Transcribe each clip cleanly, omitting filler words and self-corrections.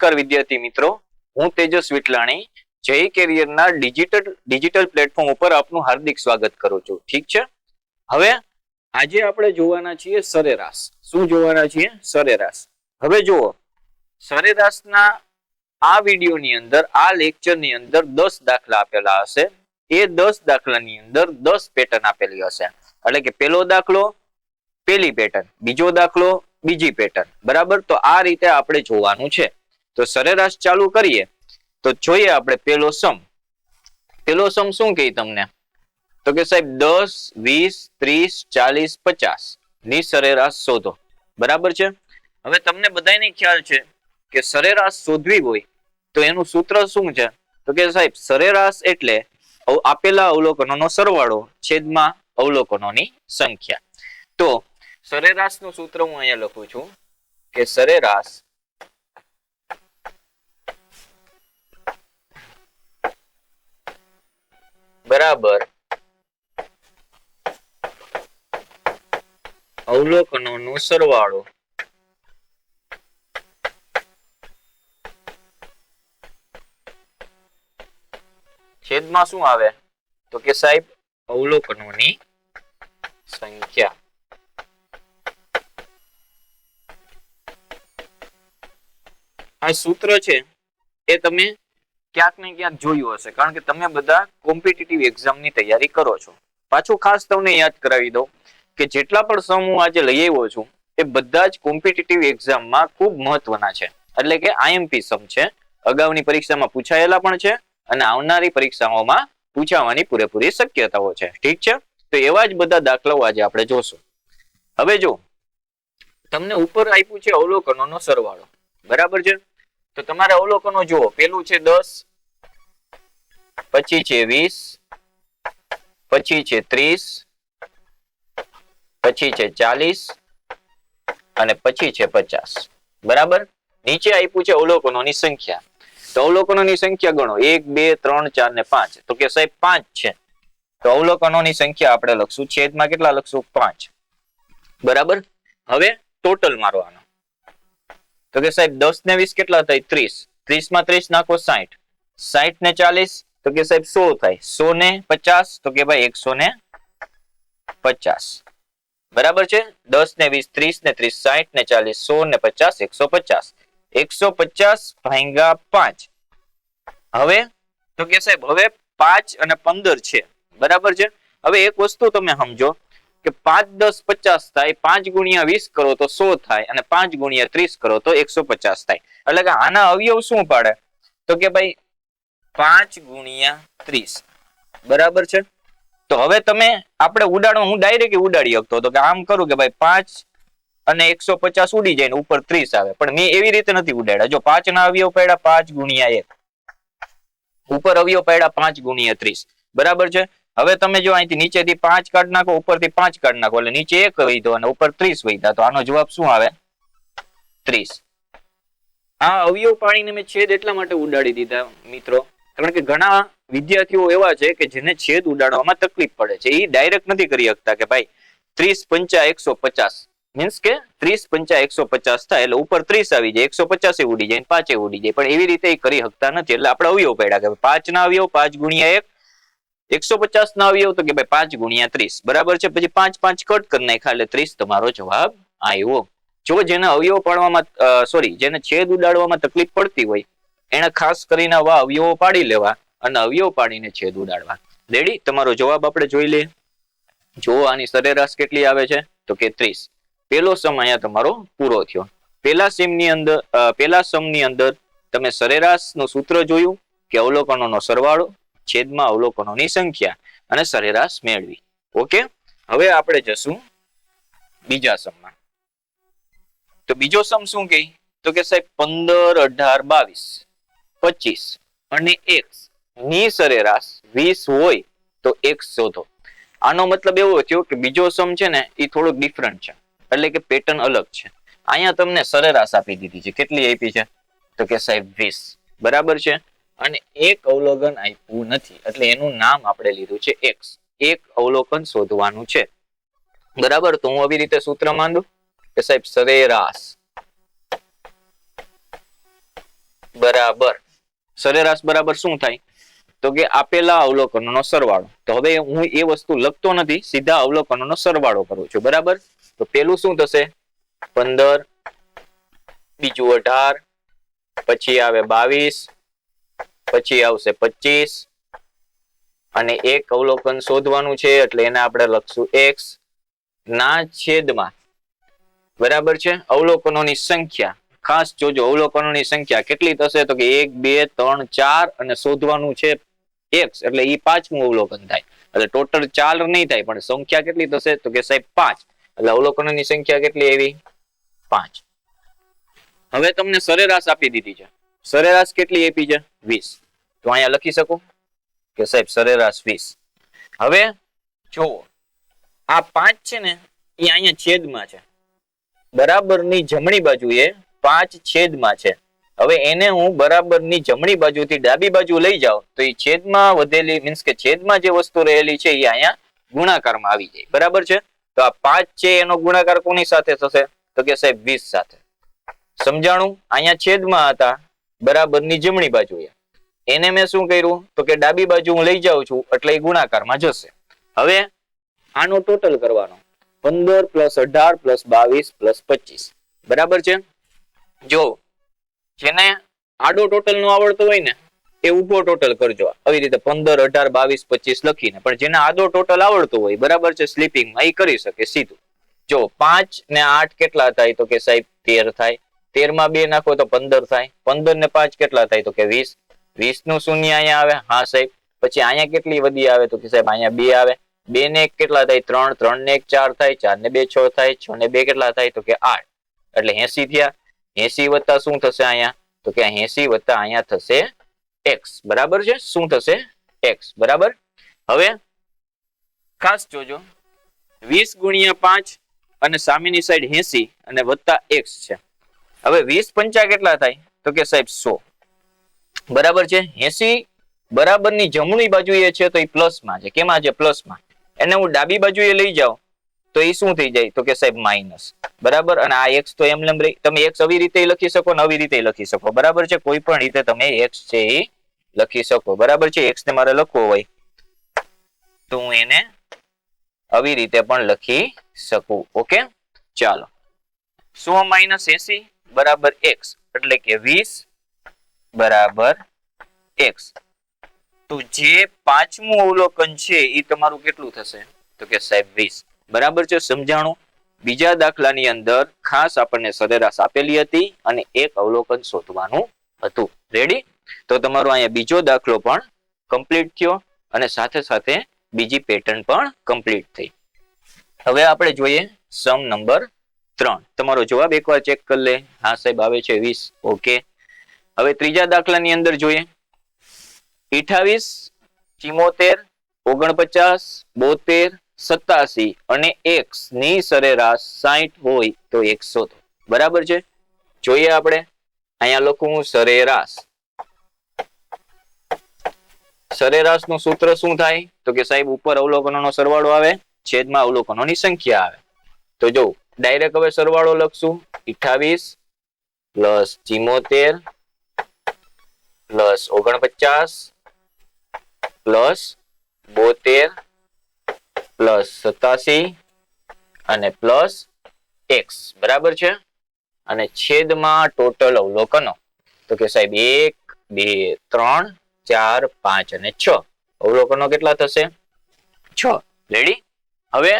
નમસ્કાર વિદ્યાર્થી મિત્રો, હું તેજસ વિટલાણી જય કેરિયરના ડિજિટલ પ્લેટફોર્મ ઉપર આપનું હાર્દિક સ્વાગત કરું છું. ઠીક છે, હવે આજે આપણે જોવાના છીએ સરેરાશ. શું જોવાના છીએ? સરેરાશ. હવે જુઓ, સરેરાશના આ વિડીયોની અંદર, આ લેક્ચરની અંદર 10 દાખલા આપેલા હશે. એ 10 દાખલાની અંદર 10 પેટર્ન આપેલી હશે. એટલે કે પહેલો દાખલો પહેલી પેટર્ન, બીજો દાખલો બીજી પેટર્ન. બરાબર, તો આ રીતે આપણે જોવાનું છે. તો સરેરાશ ચાલુ કરીએ તો જોઈએ આપણે પેલો સમ. પેલો સમ શું કહે તમને? તો કે સાહેબ 10, 20, 30, 40, 50 ની સરેરાશ શોધો. બરાબર છે. હવે તમને બધાને ખ્યાલ છે કે સરેરાશ શોધવી હોય તો એનું સૂત્ર શું છે? તો કે સાહેબ સરેરાશ એટલે આપેલા અવલોકનોનો સરવાળો છેદમાં અવલોકનોની સંખ્યા. તો સરેરાશનું સૂત્ર હું અહીંયા લખું છું કે સરેરાશ બરાબર અવલોકનોનો સરવાળો છેદમાં શું આવે? તો કે સાહેબ અવલોકનોની સંખ્યા. આ સૂત્ર છે એ તમે ક્યાંક ને ક્યાંક જોયું હશે, કારણ કે તમે બધા કોમ્પિટિટિવ એક્ઝામની તૈયારી કરો છો. પાછું ખાસ તમને યાદ કરાવી દઉં કે જેટલા પણ સમ હું આજે લઈ આવ્યો છું એ બધા જ કોમ્પિટિટિવ એક્ઝામમાં ખૂબ મહત્વના છે. એટલે કે આઈએમપી સમ છે. અગાઉની પરીક્ષામાં પૂછાયેલા પણ છે અને આવનારી પરીક્ષાઓમાં પૂછાવાની પૂરેપૂરી શક્યતાઓ છે. ઠીક છે, તો એવા જ બધા દાખલાઓ આજે આપણે જોશું. હવે જો તમને ઉપર આપ્યું છે અવલોકનોનો સરવાળો. બરાબર છે. તો તમારે અવલોકનો જુઓ. પેલું છે 10, પછી છે 20, પછી છે 30, પછી છે 40 અને પછી છે 50. બરાબર. નીચે આપ્યું છે અવલોકનોની સંખ્યા. તો અવલોકનોની સંખ્યા ગણો 1, 2, 3, 4 ને 5. તો કે સાહેબ 5 છે. તો અવલોકનોની સંખ્યા આપણે લખશું છેદમાં કેટલા લખશું? 5. બરાબર. હવે ટોટલ મારવાનો. તો કે સાહેબ 10 ને 20 કેટલા થાય? 30. 30 માં 30 નાખો 60. 60 ને 40 તો કે સાહેબ 100 થાય. 100 ને 50 તો કે ભાઈ 150. બરાબર છે. 10 ને 20 30 ને 30 60 ને 40 100 ને 50 150. 150 ભાગ્યા 5. હવે તો કે સાહેબ હવે 5 અને 15 છે. બરાબર છે. હવે એક વસ્તુ તમે સમજો કે 5 10 50 થાય, 5 ગુણ્યા 20 કરો તો 100 થાય અને 5 ગુણ્યા 30 કરો તો 150 થાય. એટલે કે આના અવયવ શું પાડે? તો કે ભાઈ 5 ગુણ્યા 30. બરાબર છે. તો હવે તમે આપણે ઉડાડો, હું ડાયરેક્ટ ઉડાડી શકતો હતો કે આમ કરું કે ભાઈ 5 અને 150 ઉડી જાય ને ઉપર 30 આવે, પણ મેં એવી રીતે નથી ઉડાડ્યા. જો 5 ના અવયવ પાડ્યા 5 ગુણ્યા 1, ઉપર અવયવ પાડ્યા 5 ગુણ્યા 30. બરાબર છે. હવે તમે જો અહીંથી નીચેથી 5 કાઢ નાખો, ઉપરથી 5 કાઢ નાખો એટલે નીચે 1 વધ્યો અને ઉપર 30 વધ્યા. તો આનો જવાબ શું આવે? 30. આ અવયવ પાડીને મેં છેદ એટલા માટે ઉડાડી દીધા મિત્રો, કારણ કે ઘણા વિદ્યાર્થીઓ એવા છે કે જેને છેદ ઉડાડવામાં તકલીફ પડે છે. એ ડાયરેક્ટ નથી કરી શકતા કે ભાઈ 30 5 150 મીન્સ કે 30 5 150 થાય એટલે ઉપર 30 આવી જાય, 150 ઉડી જાય, 5 ઉડી જાય, પણ એવી રીતે એ કરી શકતા નથી. એટલે આપણે અવયવ પાડ્યા કે 5 ના અવયવ 5 ગુણ્યા 1, 150 ના અવયવ તો કે ભાઈ 5 ગુણ્યા 30. બરાબર છે. પછી 5 5 કટ કરી નાખ્યા એટલે 30 તમારો જવાબ આવ્યો. જો જેને અવયવ પાડવામાં જેને છેદ ઉડાડવામાં તકલીફ પડતી હોય એને ખાસ કરીને આવા અવયવો પાડી લેવા અને અવયવ પાડીને છેદ ઉડાડવા. રેડી? તમારો જવાબ આપણે જોઈ લઈએ. જો આની સરેરાશ કેટલી આવે છે? તો કે 30. પેલો સમ અહીંયા તમારો પૂરો થયો. પેલા સમની અંદર તમે સરેરાશનું સૂત્ર જોયું કે અવલોકનોનો સરવાળો છેદમાં અવલોકનોની સંખ્યા અને સરેરાશ મેળવી. ઓકે, હવે આપણે જશું બીજા સમમાં. તો બીજો સમ શું કહે? તો કે સાહેબ 15 18 22 25 અને 1 ની સરેરાશ 20 હોય તો 1 શોધો. આનો મતલબ એવો થયો કે બીજો સમ છે ને એ થોડોક ડિફરન્ટ છે, એટલે કે પેટર્ન અલગ છે. અહીંયા તમને સરેરાશ આપી દીધી છે. કેટલી આપી છે? તો કે સાહેબ 20. બરાબર છે. અને એક અવલોકન આપ્યું નથી એટલે એનું નામ આપણે લીધું છે x. એક અવલોકન શોધવાનું છે. બરાબર. તો હું આવી રીતે સૂત્ર માંડું કે સાહેબ સરેરાશ બરાબર સરેરાશ બરાબર શું થાય તો કે આપેલા અવલોકનોનો સરવાળો. તો હવે હું એ વસ્તુ લખતો નથી, સીધા અવલોકનોનો સરવાળો કરું છું. બરાબર, તો પેલું શું થશે 15, બીજું 18, પછી આવે 22, પછી આવશે 25 અને એક અવલોકન શોધવાનું છે એટલે એને આપણે લખશું x ના છેદમાં. બરાબર છે, અવલોકનોની સંખ્યા. ખાસ જોજો અવલોકનોની સંખ્યા કેટલી થશે તો કે 1 2 3 4 અને શોધવાનું છે x એટલે એ પાંચમું અવલોકન થાય. એટલે ટોટલ 4 નહીં થાય પણ સંખ્યા કેટલી થશે તો કે સાહેબ 5. એટલે અવલોકનોની સંખ્યા કેટલી આવી 5. હવે તમને સરેરાશ આપી દીધી છે. સરેરાશ કેટલી આપી છે 20. તો અહીંયા લખી શકો કે સાહેબ સરેરાશ 20. હવે જુઓ આ 5 છે ને એ અહીંયા છેદમાં છે, બરાબરની જમણી બાજુએ 5 છેદમાં છે. હવે એને હું બરાબરની જમણી બાજુથી ડાબી બાજુ લઈ જાઉં તો એ છેદમાં વધેલી મીન્સ કે છેદમાં જે વસ્તુ રહેલી છે એ અહીંયા ગુણાકારમાં આવી જાય. બરાબર છે, તો આ 5 છે એનો ગુણાકાર કોની સાથે થશે તો કે સાહેબ 20 સાથે. સમજાણું? અહીંયા છેદમાં હતા બરાબરની જમણી બાજુએ, એને મેં શું કર્યું તો કે ડાબી બાજુ હું લઈ જાઉં છું એટલે એ ગુણાકારમાં જશે. હવે આનો ટોટલ કરવાનો 15 + 18 + 22 + 25. બરાબર છે, જો જેને આડો ટોટલ નો આવડતો હોય ને એ ઉભો ટોટલ કરજો આવી રીતે 15 18 22 25 લખીને. પણ જેને આડો ટોટલ આવડતું હોય બરાબર છે સ્લીપિંગમાં એ કરી શકે સીધું. જો 5 ને 8 કેટલા થાય તો કે સાહેબ 13 થાય. 13 માં 2 નાખો તો 15 થાય. 15 ને 5 કેટલા થાય તો કે 20. 20 નું શૂન્ય અહીંયા આવે, હા સાહેબ. પછી અહીંયા કેટલી વધી આવે તો કે સાહેબ અહીંયા 2 આવે. 2 ને 1 કેટલા થાય 3, 3 ને 1 4 થાય, 4 ને 2 6 થાય, 6 ને 2 કેટલા થાય તો કે 8. એટલે 80 થયા. 80 વત્તા શું થશે અહીંયા તો કે 80 વત્તા અહીંયા થશે x. બરાબર છે, શું થશે x. બરાબર, હવે ખાસ જોજો 20 × 5 અને સામેની સાઈડ 80 અને વત્તા x છે. હવે 20 પંચા કેટલા થાય તો કે સાહેબ 100. બરાબર છે, 80 બરાબરની જમણી બાજુએ છે તો એ પ્લસમાં છે. કેમાં છે પ્લસમાં. એને હું ડાબી બાજુએ લઈ જાઉં તો એ શું થઈ જાય તો કે સાહેબ માઇનસ. બરાબર, અને આ x તો એમ રહી. તમે x આવી રીતે લખી શકો ને આવી રીતે લખી શકો. બરાબર છે, કોઈ પણ રીતે તમે x છે એ લખી શકો. બરાબર છે, x ને મારે લખવો હોય તો હું એને આવી રીતે પણ લખી શકું. ઓકે, ચાલો 100 - 80 બરાબર x એટલે કે 20 બરાબર x. તો જે પાંચમું અવલોકન છે એ તમારું કેટલું થશે તો કે સાહેબ 20. બરાબર છે, સમજાણું? બીજા દાખલાની અંદર ખાસ આપણને સરેરાશ આપેલી હતી અને એક અવલોકન શોધવાનું હતું. રેડી? તો તમારો અહીંયા બીજો દાખલો પણ કમ્પ્લીટ થયો અને સાથે સાથે બીજી પેટર્ન પણ કમ્પ્લીટ થઈ. હવે આપણે જોઈએ સમ નંબર 3. તમારો જવાબ એકવાર ચેક કરી લે. હા સાહેબ આવે છે 20. ઓકે, હવે ત્રીજા દાખલાની અંદર જોઈએ 28 74 49 72 87 અને x ની સરેરાશ 60 હોય તો 100. બરાબર છે, જોઈએ આપણે. અહીંયા લખું હું સરેરાશ. સરેરાશ નું સૂત્ર શું થાય તો કે સાહેબ ઉપર અવલોકનોનો સરવાળો આવે, છેદમાં અવલોકનોની સંખ્યા આવે. તો જો ડાયરેક્ટ હવે સરવાળો લખશું 28 + 74 + 49 + 72 + 87 અને પ્લસ x. બરાબર છે, અને છેદમાં ટોટલ અવલોકનો તો કે સાહેબ 1 2 3 4 5 અને 6 અવલોકનો કેટલા થશે 6. રેડી? હવે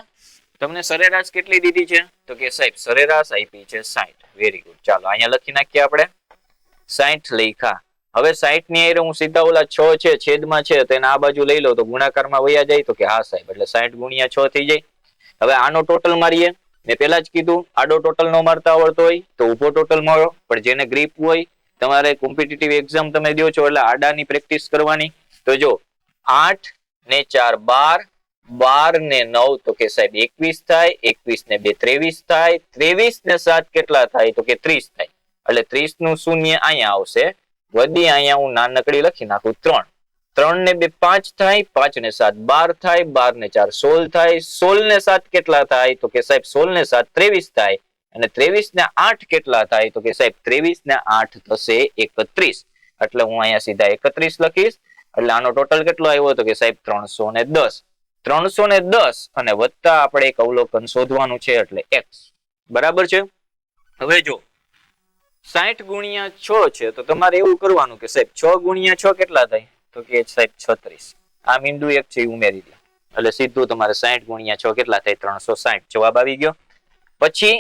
તમને સરેરાશ કેટલી દીધી છે તો કે સાહેબ સરેરાશ આપી છે 60. Very good. ચાલો અહીંયા લખી નાખીએ આપણે 60 લખ્યા. હવે 60 ની આરે હું સીધા ઓલા 6 છે છેદમાં છે તો એને આ બાજુ લઈ લો તો ગુણાકારમાં વયા જાય તો કે હા સાહેબ એટલે 60 × 6 થઈ જાય. હવે આનો ટોટલ મારીએ. મેં પહેલા જ કીધું આડો ટોટલ નો મારતા આવડતો હોય તો ઊભો ટોટલ મારો, પણ જેને ગ્રીપ હોય તમારે કોમ્પિટિટિવ એક્ઝામ તમે દો છો એટલે આડાની પ્રેક્ટિસ કરવાની. તો જો 8 ને 4 12, 12 ને 9 તો કે સાહેબ 21 થાય, 21 ને 2 23 થાય, 23 ને 7 કેટલા થાય તો કે 30 થાય. એટલે 30 નું શૂન્ય અહીંયા આવશે. વધી અહીંયા હું નાનકડી લખી નાખું 3. 3 ને 2 5 થાય, 5 ને 7 12 થાય, 12 ને 4 16 થાય, 16 ને 7 કેટલા થાય તો કે સાહેબ 16 ને 7 23 થાય. અને 23 ને 8 કેટલા થાય? તો કે સાહેબ 23 ને 8 થશે 31. એટલે હું અહીંયા સીધા 31 લખીશ. એટલે આનો ટોટલ કેટલો આવ્યો? તો કે સાહેબ 310. 310 અને વત્તા આપણે એક અવલોકન શોધવાનું છે એટલે x. બરાબર છે. હવે જો 60 ગુણ્યા 6 છે તો તમારે એવું કરવાનું કે સાહેબ 6 ગુણ્યા 6 કેટલા થાય? તો કે સાહેબ 36. આ બિંદુ એક છે ઉમેરી દે એટલે સીધું તમારે 60 ગુણ્યા 6 કેટલા થાય? 360. જવાબ આવી ગયો. પછી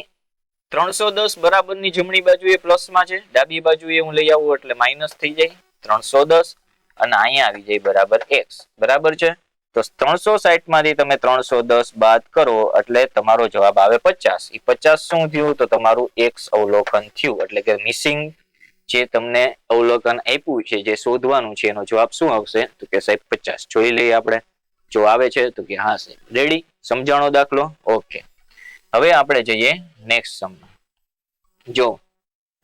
310 બરાબરની જમણી બાજુએ પ્લસમાં છે, ડાબી બાજુએ હું લઈ આવું એટલે માઇનસ થઈ જાય 310 અને અહીંયા આવી જાય બરાબર x. બરાબર છે. તો 360 માંથી તમે 310 બાદ કરો એટલે તમારો જવાબ આવે 50. એ 50 શું થયું? તો તમારું x અવલોકન થયું. એટલે કે મિસિંગ જે તમને અવલોકન આપ્યું છે જે શોધવાનું છે એનો જવાબ શું આવશે? તો કે સાહેબ 50. જોઈ લઈએ આપણે. જો આવે છે તો કે હા સાહેબ. રેડી? સમજાણો દાખલો? ઓકે. હવે આપણે જઈએ નેક્સ્ટ સમ. જો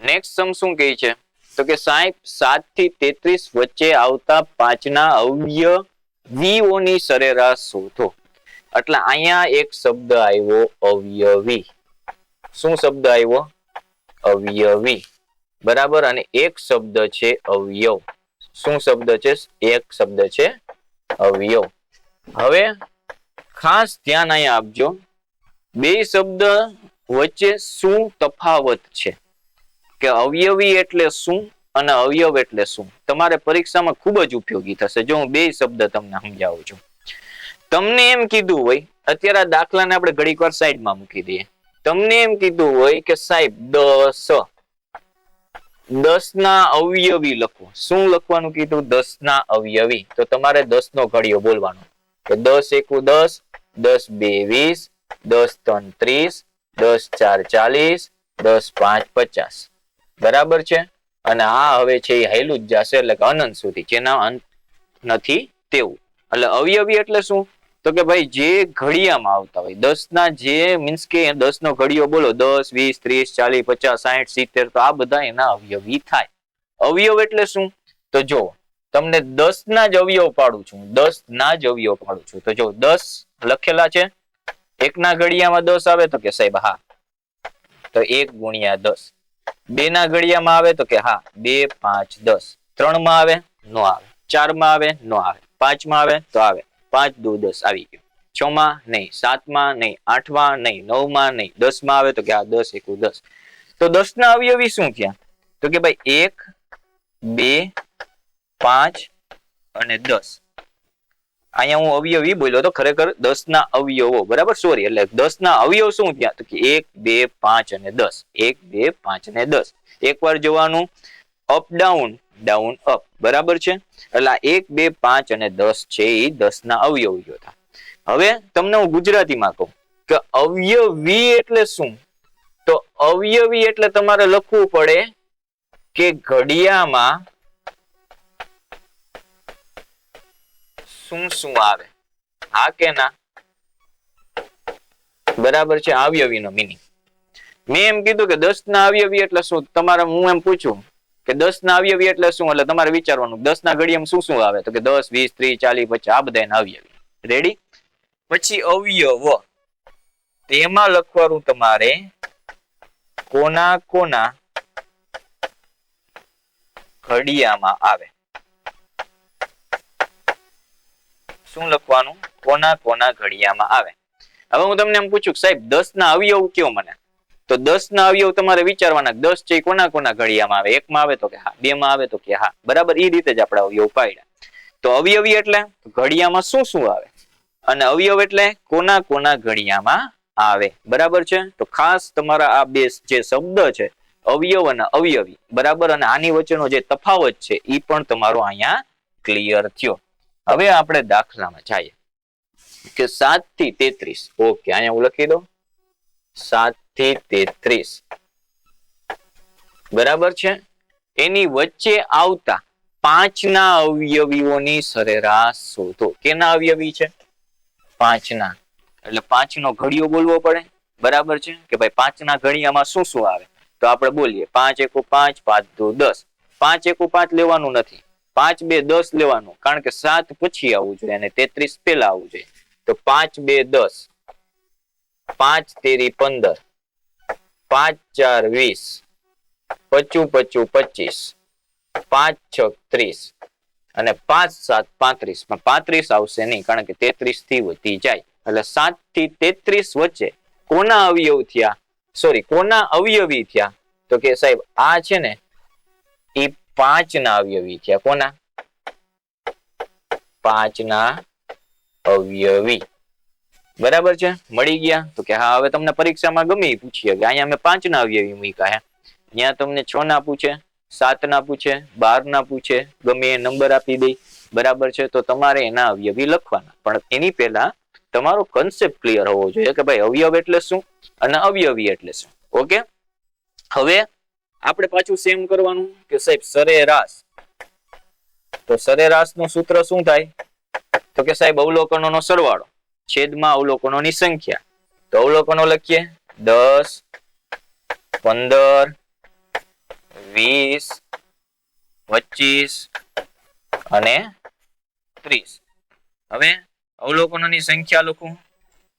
નેક્સ્ટ સમ શું કહે છે? તો કે સાહેબ 7 થી 33 વચ્ચે આવતા 5 ના અવયવીઓની સરેરાશ શોધો. એટલે અહીંયા એક શબ્દ આવ્યો અવયવી. શું શબ્દ આવ્યો? અવયવી. બરાબર. અને એક શબ્દ છે અવયવ. શું શબ્દ છે? એક શબ્દ છે અવયવ. હવે ખાસ ધ્યાન અહીંયા આપજો. બે શબ્દ વચ્ચે શું તફાવત છે? કે અવયવી એટલે શું અને અવયવ એટલે શું? તમારે પરીક્ષામાં ખૂબ જ ઉપયોગી થશે જો હું બે શબ્દ તમને સમજાવું છું. તમને એમ કીધું હોય, અત્યારે આ દાખલાને આપણે ઘડીક વાર સાઈડમાં મૂકી દઈએ. તમને એમ કીધું હોય કે સાહેબ 10 ના અવયવી લખો. શું લખવાનું કીધું? 10 ના અવયવી. તો તમારે 10 નો ઘડિયો બોલવાનો કે 10 એકુ 10, 10 બે 20, 10 3 30, 10 4 40, 10 5 50. બરાબર છે. અને આ હવે છે એ હાયલું જ જશે એટલે કે અનંત સુધી, જેના અંત નથી તેવું. એટલે અવયવી એટલે શું? તો કે ભાઈ જે ઘડિયામાં આવતા હોય 10 ના, જે મીન્સ કે 10 નો ઘડિયો બોલો 10 20 30 40 50 60 70, તો આ બધા એના અવયવી થાય. અવયવ એટલે શું? તો જો તમને 10 ના જ અવયવ પાડું છું, 10 ના જ અવયવ પાડું છું. તો જો 10 લખેલા છે, એક ના ઘડિયામાં 10 આવે તો કે સાહેબ હા, તો 1 ગુણ્યા 10. બે ના ઘડિયામાં આવે તો કે હા 2 5 10. 3 માં આવે? નો આવે. 4 માં આવે? નો આવે. 5 માં આવે? તો આવે. 5 દુ 10 આવી ગયો. 6 માં નહીં, 7 માં નહીં, 8 માં નહીં, 9 માં નહીં, 10 માં આવે તો કે આ 10 એકુ 10. તો 10 ના અવયવી શું થયા? તો કે ભાઈ 1 2 5 અને 10. અહીંયા હું અવયવી બોલ્યો તો ખરેખર 10 ના અવયવો. બરાબર, સોરી. એટલે 10 ના અવયવ શું થયા? તો કે 1 2 5 અને 10. 1 2 5 અને 10. એકવાર જોવાનું અપ ડાઉન, ડાઉન અપ. બરાબર છે. એટલે 1 2 5 અને 10 છે એ 10 ના અવયવીઓ હતા. હવે તમને હું ગુજરાતીમાં કહું કે અવયવી એટલે શું? તો અવયવી એટલે તમારે લખવું પડે કે ઘડિયામાં શું શું આવે. હા કે ના? બરાબર છે. અવયવી નો મિનિંગ મેં એમ કીધું કે 10 ના અવયવી એટલે શું? તમારે હું એમ પૂછું કે 10 ના અવયવી એટલે શું? એટલે તમારે વિચારવાનું 10 ના ઘડિયામાં શું શું આવે? તો કે 10 20 30 40 50 આ બધા એના અવયવી. રેડી? પછી અવયવ, તેમાં લખવાનું તમારે કોના કોના ઘડિયામાં આવે. શું લખવાનું? કોના કોના ઘડિયામાં આવે. હવે હું તમને એમ પૂછું સાહેબ 10 ના અવયવ કયો મને? તો 10 ના અવયવ તમારે વિચારવાના. 10 છે કોના કોના ઘડિયામાં આવે? 1 માં આવે તો કે હા, 2 માં આવે તો કે હા. બરાબર, એ રીતે જ આપણે અવયવ પાડ્યા. તો અવયવી એટલે ઘડિયામાં શું શું આવે, અને અવયવ એટલે કોના કોના ઘડિયામાં આવે. બરાબર છે. તો ખાસ તમારા આ બે જે શબ્દ છે અવયવ અને અવયવી, બરાબર, અને આની વચ્ચેનો જે તફાવત છે એ પણ તમારો અહીંયા ક્લિયર થયો. હવે આપણે દાખલામાં જઈએ કે 7 થી 33. ઓકે, અહીંયા હું લખી દઉં 7 થી 33. બરાબર છે. એની વચ્ચે આવતા 5 ના અવયવીઓની સરેરાશ શોધો. કેના અવયવી છે? 5 ના. એટલે 5 નો ઘડિયો બોલવો પડે. બરાબર છે કે ભાઈ 5 ના ઘડિયામાં શું શું આવે? તો આપણે બોલીએ 5 એકુ 5, 5 દુ 10. 5 એકુ 5 લેવાનું નથી, 5 2 10 લેવાનું, કારણ કે 7 પછી આવવું જોઈએ અને 33 પહેલા આવવું જોઈએ. તો 5 2 10, 5 તેરી 15, 5 4 20, 25 25 25, 5 6 30 અને 5 7 35 માં 35 આવશે નહીં, કારણ કે 33 થી વધી જાય. એટલે 7 થી 33 વચ્ચે કોના અવયવ થયા, સોરી કોના અવયવી થયા? તો કે સાહેબ આ છે ને એ 5 ના અવયવી થયા. કોના? 5 ના અવયવી. બરાબર છે, મળી ગયા? તો કે હા, હવે તમને પરીક્ષામાં ગમે એ પૂછીએ કે અહીંયા અમે 5 ના અવયવી મૂક્યા હે, ત્યાં તમને 6 ના પૂછે, 7 ના પૂછે, 12 ના પૂછે, ગમે એ નંબર આપી દે. બરાબર છે, તો તમારે એના અવયવી લખવાના. પણ એની પહેલા તમારો કન્સેપ્ટ ક્લિયર હોવો જોઈએ કે ભાઈ અવયવ એટલે શું અને અવયવી એટલે શું. ઓકે, હવે આપણે પાછું સેમ કરવાનું કે સાહેબ સરેરાશ. તો સરેરાશ નું સૂત્ર શું થાય? તો કે સાહેબ અવલોકનોનો સરવાળો છેદમાં અવલોકનોની સંખ્યા. તો અવલોકનો લખીએ 10, 15, 20, 25 અને 30. હવે અવલોકનોની સંખ્યા લખું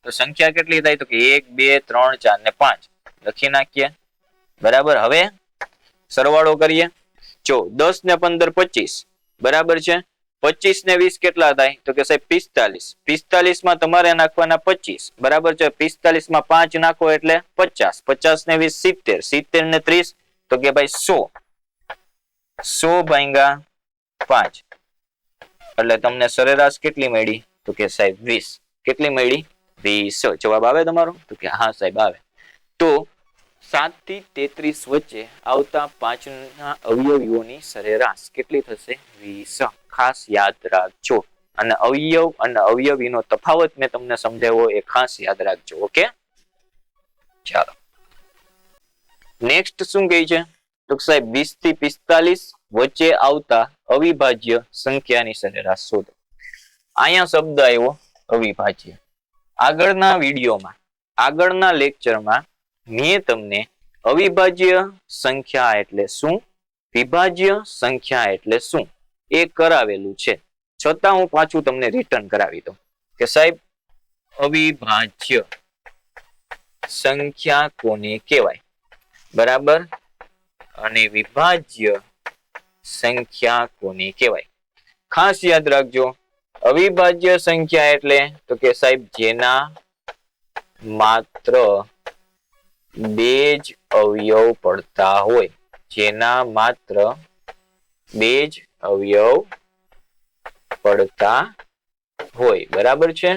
તો સંખ્યા કેટલી થાય? તો કે 1 2 3 4 ને 5 લખી નાખીએ. બરાબર, હવે સરવાળો કરીએ. જો 10 ને 15 25, બરાબર છે. 25 ને 20 કેટલા થાય? તો કે સાહેબ 45. 45 માં તમારે નાખવાના 25, બરાબર છે. 45 માં 5 નાખો એટલે 50, 50 ને 20 70, 70 ને 30 તો કે ભાઈ 100, 100 ભાગ્યા 5 એટલે તમને સરેરાશ કેટલી મળી? તો કે સાહેબ 20. કેટલી મળી? 20. જવાબ આવે તમારો? તો કે હા સાહેબ આવે. તો 7 થી 33 વચ્ચે આવતા 5 ના અવયવીઓની સરેરાશ કેટલી થશે? 20. ખાસ યાદ રાખજો. અને અવયવ અને અવયવીનો તફાવત મેં તમને સમજાવ્યો, એ ખાસ યાદ રાખજો. ઓકે, ચાલો નેક્સ્ટ શું કહે છે? તો સાહેબ 20 થી 45 વચ્ચે આવતા અવિભાજ્ય સંખ્યાની સરેરાશ શોધો. અહીંયા શબ્દ આવ્યો અવિભાજ્ય. આગળના વિડીયોમાં, આગળના લેક્ચરમાં મેં તમને અવિભાજ્ય સંખ્યા એટલે શું, વિભાજ્ય સંખ્યા એટલે શું એ કરાવેલું છે. છતાં હું પાછું તમને રિટર્ન કરાવી દઉં કે સાહેબ અવિભાજ્ય સંખ્યા કોને કહેવાય, બરાબર, અને વિભાજ્ય સંખ્યા કોને કહેવાય. ખાસ યાદ રાખજો, અવિભાજ્ય સંખ્યા એટલે તો કે સાહેબ જેના માત્ર 2 જ અવયવ પડતા હોય, જેના માત્ર 2 જ અવયવ પડતા હોય, બરાબર છે.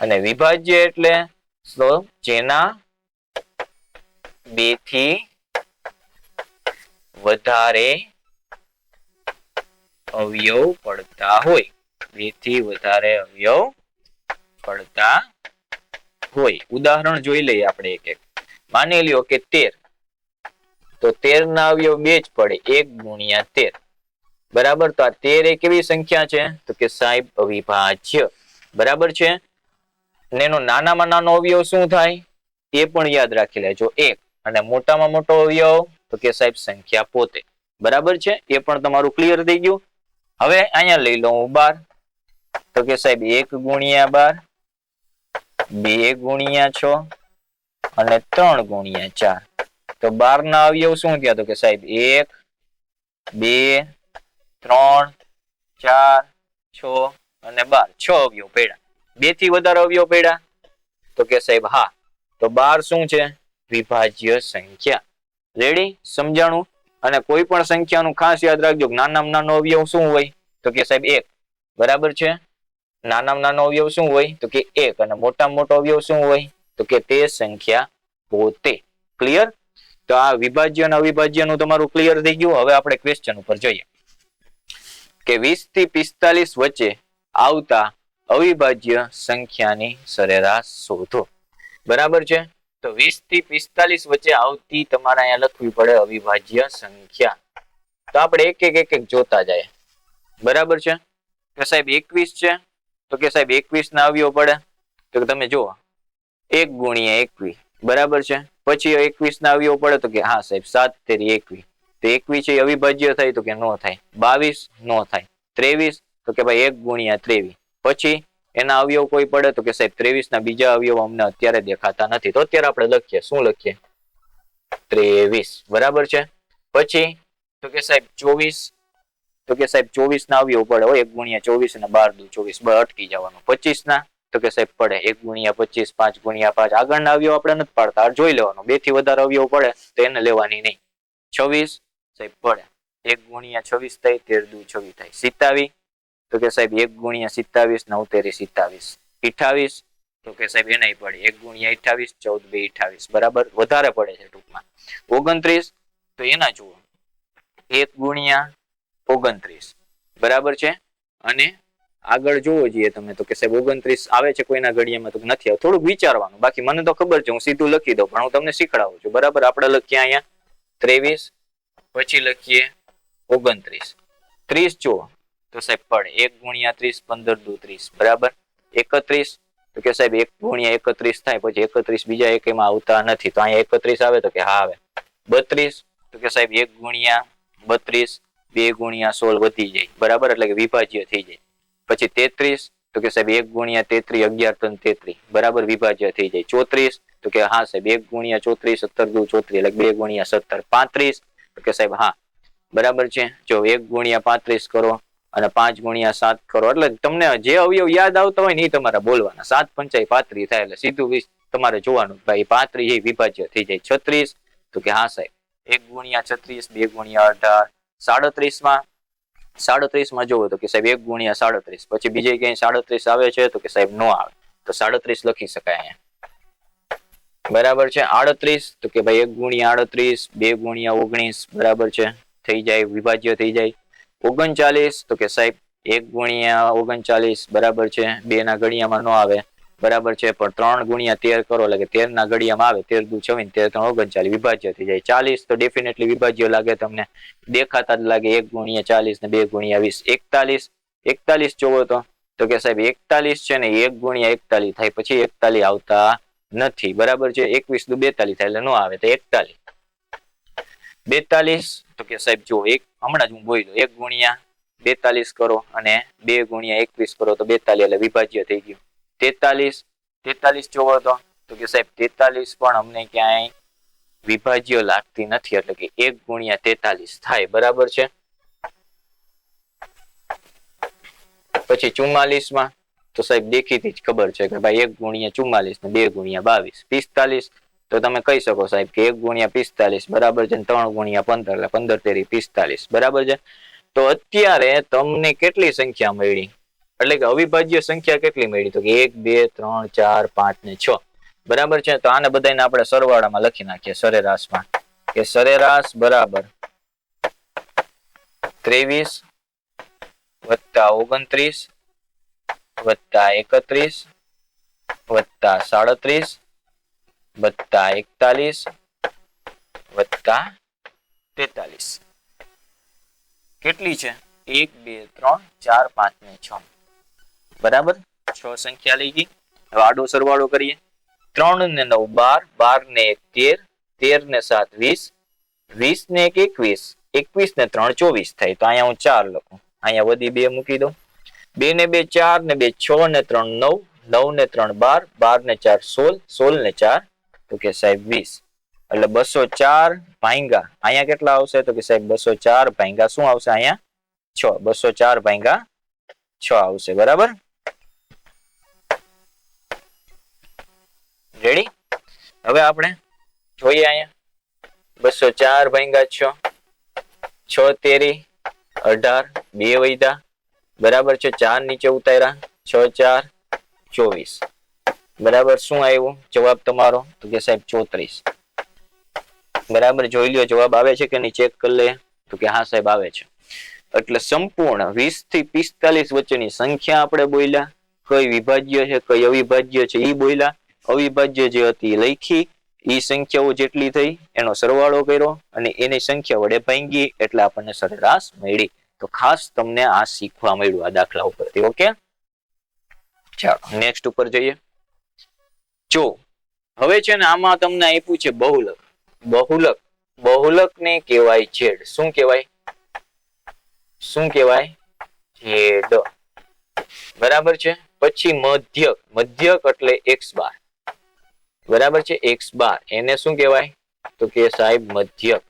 અને વિભાજ્ય એટલે જેના 2 થી વધારે અવયવ પડતા હોય, 2 થી વધારે અવયવ પડતા હોય. ઉદાહરણ જોઈ લઈએ આપણે એક એક. માની લ્યો કે 13, તો 13 ના અવયવ 2 જ પડે, 1 ગુણ્યા 13, બરાબર. તો આ 13 એ કેવી સંખ્યા છે? તો કે સાહેબ અવિભાજ્ય, બરાબર છે. અને એનો નાનામાં નાનો અવયવ શું થાય એ પણ યાદ રાખી લેજો, 1. અને મોટામાં મોટો અવયવ તો કે સાહેબ સંખ્યા પોતે, બરાબર છે. એ પણ તમારું ક્લિયર થઈ ગયું. હવે અહીંયા લઈ લો હું 12, તો કે સાહેબ 1 ગુણ્યા 12, 2 ગુણ્યા 6 અને 3 ગુણ્યા 4. તો 12 ના અવયવ શું થયા? તો કે સાહેબ 1 2 3 4 6 અને 12, 6 અવયવ પડ્યા. 2 થી વધારે અવયવ પડ્યા? તો કે સાહેબ હા. તો 12 શું છે? વિભાજ્ય સંખ્યા. રેડી? સમજાણું? અને કોઈ પણ સંખ્યાનું ખાસ યાદ રાખજો, નાનામાં નાનો અવયવ શું હોય? તો કે સાહેબ 1, બરાબર છે. નાનામાં નાનો અવયવ શું હોય? તો કે 1. અને મોટામાં મોટો અવયવ શું હોય? તો કે તે સંખ્યા પોતે. ક્લિયર? તો આ વિભાજ્ય અને અવિભાજ્યનું તમારું ક્લિયર થઈ ગયું. હવે આપણે ક્વેશ્ચન ઉપર જોઈએ કે 20 થી 45 વચ્ચે આવતા અવિભાજ્ય સંખ્યાની સરેરાશ શોધો, બરાબર છે. તો 20 થી 45 વચ્ચે આવતી તમારે અહીંયા લખવી પડે અવિભાજ્ય સંખ્યા. તો આપણે એક એક જોતા જાય, બરાબર છે. કે સાહેબ 21 છે, તો કે સાહેબ 21 ના અવયવ પડે, તો તમે જુઓ 1 ગુણ્યા 21, બરાબર છે. પછી 21 ના અવયવ પડે, તો કે હા સાહેબ 7 તેરી 21. તો 21 એ અવિભાજ્ય થાય? તો કે નો થાય. 22 નો થાય. 23 તો કે ભાઈ 1 ગુણ્યા 23. પછી એના અવયવ કોઈ પડે? તો કે સાહેબ 23 ના બીજા અવયવ અમને અત્યારે દેખાતા નથી. તો અત્યારે આપણે લખીએ, શું લખીએ? 23 બરાબર છે. પછી તો કે સાહેબ 24, તો કે સાહેબ 24 ના અવયવ પડે હોય 1 ગુણ્યા 24 અને 12 દુ 24 બસ અટકી જવાનું. 25 ના તો કે સાહેબ પડે 1 ગુણ્યા 25 5 ગુણ્યા 5 આગળના અવયવ આપણે નથી પાડતા, જોઈ લેવાનું. 2 થી વધારે અવયવ પડે તો એને લેવાની નહીં. 26 સાહેબ પડે 1 ગુણ્યા 26 થાય 13 દુ 26 થાય. 27 તો કે સાહેબ 1 ગુણ્યા 27 9 તેરી 27. 28 તો કે સાહેબ એનાય પડે 1 ગુણ્યા 28 14 2 28 બરાબર, વધારે પડે છે ટૂંકમાં. 29 તો એના જુઓ 1 ગુણ્યા 29 બરાબર છે. અને આગળ જોવો જોઈએ તમે તો કે સાહેબ 29 આવે છે કોઈના ઘડિયામાં તો નથી આવે, થોડુંક વિચારવાનું. બાકી મને તો ખબર છે, હું સીધું લખી દઉં, પણ હું તમને શીખડાવું છું બરાબર. આપણે લખીએ અહીંયા 23, પછી લખીએ 29. 30 જુઓ તો સાહેબ પડે 1 ગુણ્યા 30 15 દુ 30 બરાબર. 31 તો કે સાહેબ 1 ગુણ્યા 31 થાય, પછી 31 બીજા એકેયમાં આવતા નથી તો અહીંયા 31 આવે તો કે હા આવે. 32 તો કે સાહેબ 1 ગુણ્યા 32 2 ગુણ્યા 16 વધી જાય બરાબર, એટલે કે વિભાજ્ય થઈ જાય. પછી 33 તો કે સાહેબ 1 ગુણ્યા 33 11 3 33 બરાબર, વિભાજ્ય થઈ જાય. 34 તો કે હા સાહેબ 1 ગુણ્યા 34 17 દુ 34 એટલે 2 ગુણ્યા 17. 35 તો કે સાહેબ હા બરાબર છે. જો 1 ગુણ્યા 35 કરો અને 5 ગુણ્યા 7 કરો, એટલે તમને જે અવયવ યાદ આવતા હોય ને એ તમારે બોલવાના. 7 5 35 થાય એટલે સીધું તમારે જોવાનું ભાઈ 35 એ વિભાજ્ય થઈ જાય. 36 તો કે હા સાહેબ 1 ગુણ્યા 36 2 ગુણ્યા 18. 37 માં જોવો તો કે સાહેબ 1 ગુણ્યા 37, પછી બીજે ક્યાંય 37 આવે છે તો કે સાહેબ નો આવે, તો 37 લખી શકાય અહીંયા બરાબર છે. 38 તો કે ભાઈ 1 ગુણ્યા 38 2 ગુણ્યા 19 બરાબર છે, થઈ જાય વિભાજ્ય થઈ જાય. 39 તો કે સાહેબ 1 ગુણ્યા 39 બરાબર છે, 2 ના ઘડિયામાં નો આવે બરાબર છે, પણ 3 ગુણ્યા 13 કરો એટલે કે 13 ના ઘડિયામાં આવે 13 દુ 26 13 3 39 વિભાજ્ય થઈ જાય. 40 તો ડેફિનેટલી વિભાજ્ય લાગે, તમને દેખાતા જ લાગે 1 ગુણ્યા 40 ને 2 ગુણ્યા 20. 41 જોવો તો કે સાહેબ 41 છે ને 1 ગુણ્યા 41 થાય, પછી 41 આવતા નથી બરાબર છે. 21 દુ 42 થાય એટલે નો આવે તો 41. 42 તો કે સાહેબ જો હમણાં જ હું બોલ્યો 1 ગુણ્યા 42 કરો અને 2 ગુણ્યા 21 કરો તો 42 એટલે વિભાજ્ય થઈ ગયું. 43 જોવો તો કે સાહેબ 43 પણ અમને ક્યાંય વિભાજ્ય લાગતી નથી, એટલે કે 1 ગુણ્યા 43 થાય બરાબર છે. પછી 44 માં તો સાહેબ દેખીતી જ ખબર છે કે ભાઈ 1 ગુણ્યા 44 ને 2 ગુણ્યા 22. 45 તો તમે કહી શકો સાહેબ કે 1 ગુણ્યા 45 બરાબર છે, 3 ગુણ્યા 15 એટલે 15 તેરી 45 બરાબર છે. તો અત્યારે તમને કેટલી સંખ્યા મળી, એટલે કે અવિભાજ્ય સંખ્યા કેટલી મળી, તો કે 1 2 3 4 5 ને 6 બરાબર છે. તો આને બધાને આપણે સરવાળામાં લખી નાખીએ સરેરાશમાં, કે સરેરાશ બરાબર 23 વત્તા 29 વત્તા 31 વત્તા 37 વત્તા 41 વત્તા 43. કેટલી છે? 1 2 3 4 5 ને 6 બરાબર, 6 સંખ્યા લઈ ગઈ. હવે આડો સરવાળો કરીએ. 3 ને 9 12, 12 ને 1 13, 13 ને 7 20, 20 ને 1 21, 21 ને 3 24 થાય. તો અહીંયા હું 4 લખું, અહીંયા વધી 2 મૂકી દઉં. 2 ને 2 4 ને 2 6 ને 3 9, 9 ને 3 12, 12 ને 4 16, 16 ને 4 તો કે સાહેબ 20. એટલે 204 ભાંગા અહીંયા કેટલા આવશે, તો કે સાહેબ 204 ભાંગા શું આવશે અહીંયા 6, 204 ભાંગા 6 આવશે બરાબર. રેડી. હવે આપણે જોઈએ અહીંયા 204 ભાંગા 6, 6 તેરી 18, 2 વૈધા બરાબર છે, 4 નીચે ઉતાર્યા, 6 4 24 બરાબર. શું આવ્યું જવાબ તમારો, તો કે સાહેબ 34 બરાબર. જોઈ લ્યો જવાબ આવે છે કે નહીં, ચેક કરી લે, તો કે હા સાહેબ આવે છે. એટલે સંપૂર્ણ 20 થી 45 વચ્ચેની સંખ્યા આપણે બોલ્યા, કઈ વિભાજ્ય છે કઈ અવિભાજ્ય છે એ બોલ્યા. અવિભાજ્ય જે હતી લખી, એ સંખ્યાઓ જેટલી થઈ એનો સરવાળો કર્યો અને એની સંખ્યા વડે ભાંગી એટલે આપણને સરેરાશ મળી. તો ખાસ તમને આ શીખવા મળ્યું આ દાખલા ઉપરથી. ઓકે, ચાલો નેક્સ્ટ ઉપર જઈએ. જો હવે છે ને આમાં તમને આપ્યું છે બહુલક. બહુલક ને કહેવાય ઝેડ. શું કહેવાય? શું કહેવાય? ઝેડ બરાબર છે. પછી મધ્યક એટલે x બાર બરાબર છે, x બાર એને શું કહેવાય? તો કે સાહેબ મધ્યક,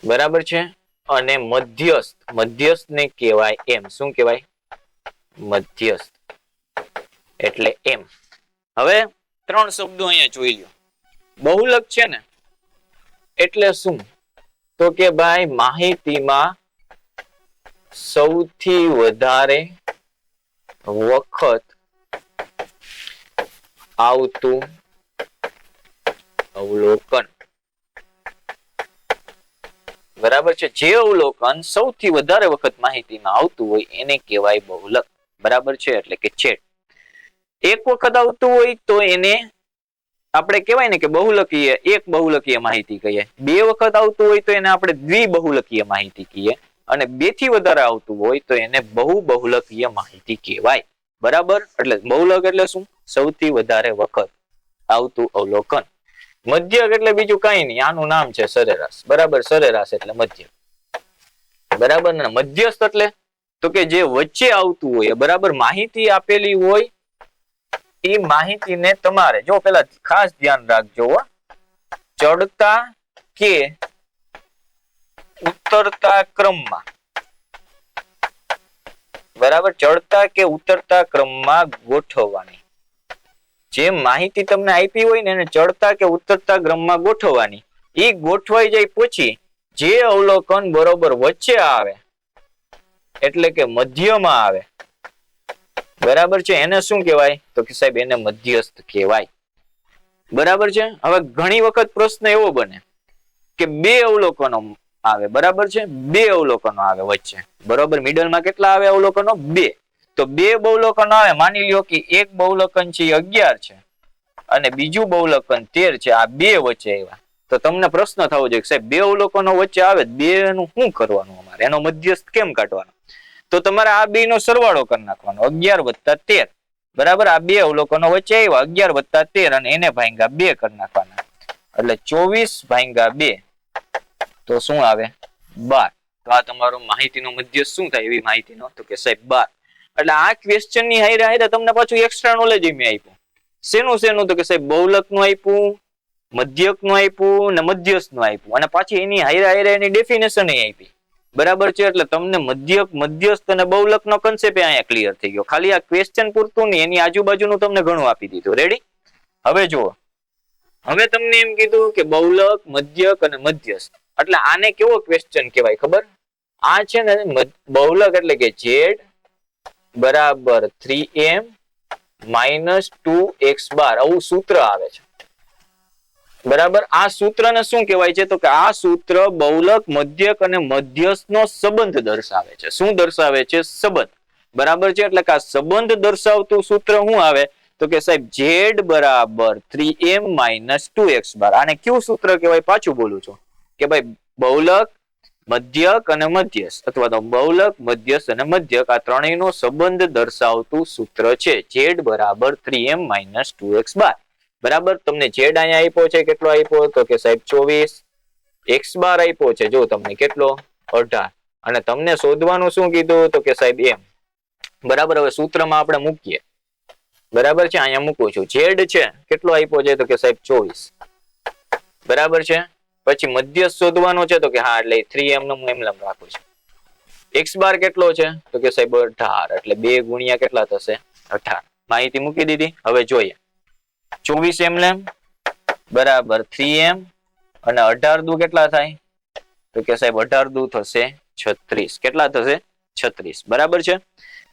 બરાબર છે. અને મધ્યસ્થ, મધ્યસ્થ ને કહેવાય એમ. શું કહેવાય? મધ્યસ્થ એટલે એમ. હવે 3 શબ્દો અહીંયા જોઈ લો. બહુલક છે ને એટલે શું? તો કે ભાઈ માહિતીમાં સૌથી વધારે વખત આવતું અવલોકન, બરાબર છે. જે અવલોકન સૌથી વધારે વખત માહિતીમાં આવતું હોય એને કહેવાય બહુલક, બરાબર છે. એટલે કે છેદ. એક વખત આવતું હોય તો એને આપણે કહેવાય ને કે બહુલકીય, એક બહુલકીય માહિતી કહીએ. 2 વખત આવતું હોય તો એને આપણે દ્વિબહુલકીય માહિતી કહીએ. અને 2 થી વધારે આવતું હોય તો એને બહુબહુલકીય માહિતી કહેવાય, બરાબર. એટલે બહુલક એટલે શું? સૌથી વધારે વખત આવતું અવલોકન. મધ્યક એટલે બીજું કઈ નહીં, આનું નામ છે સરેરાશ, બરાબર. સરેરાશ એટલે મધ્યક, બરાબર. ને મધ્યસ્થ એટલે તો કે જે વચ્ચે આવતું હોય, બરાબર. માહિતી આપેલી હોય એ માહિતીને તમારે જો પેલા ખાસ ધ્યાન રાખજો, ચડતા કે ઉતરતા ક્રમમાં, બરાબર. ચડતા કે ઉતરતા ક્રમમાં ગોઠવવાની. જે માહિતી તમને આપી હોય ને એને ચડતા કે ઉતરતા ક્રમમાં ગોઠવવાની. એ ગોઠવાઈ જાય પછી જે અવલોકન બરોબર વચ્ચે આવે એટલે કે મધ્યમાં આવે, બરાબર છે, એને શું કહેવાય? તો કે સાહેબ એને મધ્યસ્થ કહેવાય, બરાબર છે. હવે ઘણી વખત પ્રશ્ન એવો બને કે 2 અવલોકનો આવે, બરાબર છે. 2 અવલોકનો આવે વચ્ચે, બરાબર. મિડલમાં કેટલા આવે અવલોકનો? 2. તો 2 બહુલકનો આવે. માની લ્યો કે એક બહુલકન છે 11 છે અને બીજું બહુલકન 13 છે. આ 2 વચ્ચે આવ્યા તો તમને પ્રશ્ન થવો જોઈએ કે સાહેબ 2 અવલોકનો વચ્ચે આવે, 2 નું શું કરવાનું અમારે? એનો મધ્યસ્થ કેમ કાઢવાનો? તો તમારે આ 2 નો સરવાળો કરી નાખવાનો, 11 વત્તા 13, બરાબર. આ 2 અવલોકનો વચ્ચે આવ્યા 11 વત્તા 13 અને એને ભાગ્યા 2 કરી નાખવાના. એટલે 24 ભાગ્યા 2 તો શું આવે? 12. તો આ તમારો માહિતીનો મધ્યસ્થ શું થાય એવી માહિતીનો? તો કે સાહેબ 12. એટલે આ ક્વેશ્ચન ની હારે હારે તમને પાછું એક્સ્ટ્રા નોલેજ મેં આપ્યું. શેનું શેનું? તો કે સાહેબ બહુલક નું આપ્યું, મધ્યક નું આપ્યું ને મધ્યસ્થ નું આપ્યું, અને પાછી એની હારે હારે એની ડેફિનેશન આપી, બરાબર છે. એટલે તમને મધ્યક, મધ્યસ્થ અને બહુલક નો કન્સેપ્ટ અહીંયા ક્લિયર થઈ ગયો. ખાલી આ ક્વેશ્ચન પૂરતું નહીં, એની આજુબાજુનું તમને ઘણું આપી દીધું. રેડી? હવે જુઓ, હવે તમને એમ કીધું કે બહુલક, મધ્યક અને મધ્યસ્થ. એટલે આને કેવો ક્વેશ્ચન કહેવાય ખબર? આ છે ને બહુલક એટલે કે z બરાબર 3m - 2x બાર, આવું સૂત્ર આવે છે, બરાબર. આ સૂત્રને શું કહેવાય છે? તો કે આ સૂત્ર બહુલક, મધ્યક અને મધ્યસ્થ નો સંબંધ દર્શાવે છે. શું દર્શાવે છે? સંબંધ, બરાબર છે. એટલે કે આ સંબંધ દર્શાવતું સૂત્ર શું આવે? તો કે સાહેબ z બરાબર 3m - 2x બાર. આને કયું સૂત્ર કહેવાય? પાછું બોલું છું કે ભાઈ બહુલક, મધ્યક અને મધ્યસ્થ, અથવા તો બહુલક, મધ્યસ્થ અને મધ્યક, આ ત્રણેયનો સંબંધ દર્શાવતું સૂત્ર છે z બરાબર 3m - 2x બાર, બરાબર. તમને z અહીંયા આપ્યો છે, કેટલો આપ્યો? તો કે સાહેબ 24. x બાર આપ્યો છે જો તમને કેટલો? 18. અને તમને શોધવાનું શું કીધું? તો કે સાહેબ m, બરાબર. હવે સૂત્રમાં આપણે મૂકીએ, બરાબર છે. અહીંયા મૂકું છું. z છે કેટલો આપ્યો છે? તો કે સાહેબ 24, બરાબર છે. પછી મધ્યસ્થ શોધવાનો છે તો કે હા, એટલે 3m નો હું એમ રાખું છું. x બાર કેટલો છે? તો કે સાહેબ 18, એટલે 2 ગુણ્યા કેટલા થશે? 18. માહિતી મૂકી દીધી. હવે જોઈએ 24 એમ બરાબર 3m અને 18 દુ કેટલા થાય? તો કે સાહેબ 18 દુ થશે 36. કેટલા થશે? 36, બરાબર છે.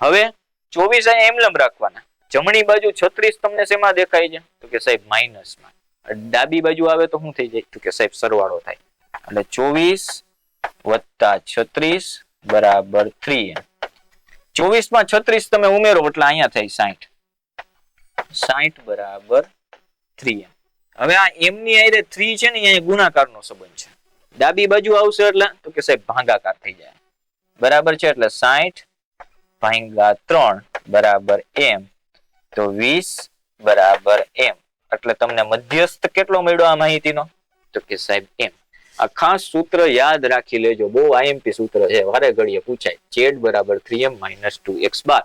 હવે 24 અહીંયા એમ રાખવાના. જમણી બાજુ 36 તમને શેમાં દેખાય છે? તો કે સાહેબ માઇનસમાં. ડાબી બાજુ આવે તો શું થઈ જાય? તો કે સાહેબ સરવાળો થાય. એટલે 24 + 36 બરાબર 3m. 24 માં 36 તમે ઉમેરો એટલે અહીંયા થાય 60. 60 બરાબર 3m. હવે આ m ની હારે 3 છે ને, અહીંયા ગુણાકારનો સંબંધ છે. ડાબી બાજુ આવશે એટલે તો કે સાહેબ ભાગાકાર થઈ જાય, બરાબર છે. એટલે 60 ભાગ્યા 3 બરાબર m, તો 20 બરાબર m. એટલે તમને મધ્યસ્થ કેટલો મળ્યો આ માહિતીનો? તો કે સાહેબ m. આ ખાસ સૂત્ર યાદ રાખી લેજો, બહુ IMP સૂત્ર છે, વારે ઘડીએ પૂછાય. z બરાબર 3m - 2x બાર,